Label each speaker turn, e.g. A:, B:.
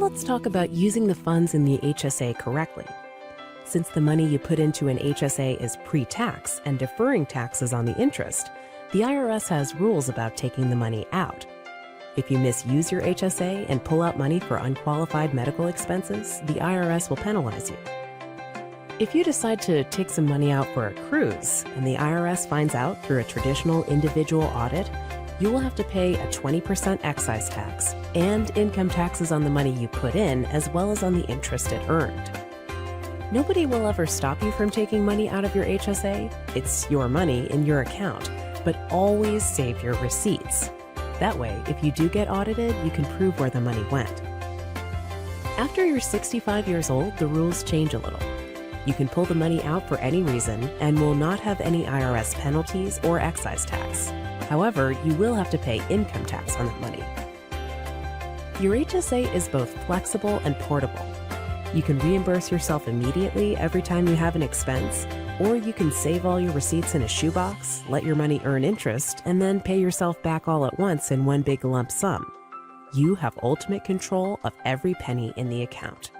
A: let's talk about using the funds in the HSA correctly. Since the money you put into an HSA is pre-tax and deferring taxes on the interest, the IRS has rules about taking the money out. If you misuse your HSA and pull out money for unqualified medical expenses, the IRS will penalize you. If you decide to take some money out for a cruise and the IRS finds out through a traditional individual audit, you will have to pay a 20% excise tax and income taxes on the money you put in, as well as on the interest it earned. Nobody will ever stop you from taking money out of your HSA. It's your money in your account, but always save your receipts. That way, if you do get audited, you can prove where the money went. After you're 65 years old, the rules change a little. You can pull the money out for any reason and will not have any IRS penalties or excise tax. However, you will have to pay income tax on that money. Your HSA is both flexible and portable. You can reimburse yourself immediately every time you have an expense, or you can save all your receipts in a shoebox, let your money earn interest, and then pay yourself back all at once in one big lump sum. You have ultimate control of every penny in the account.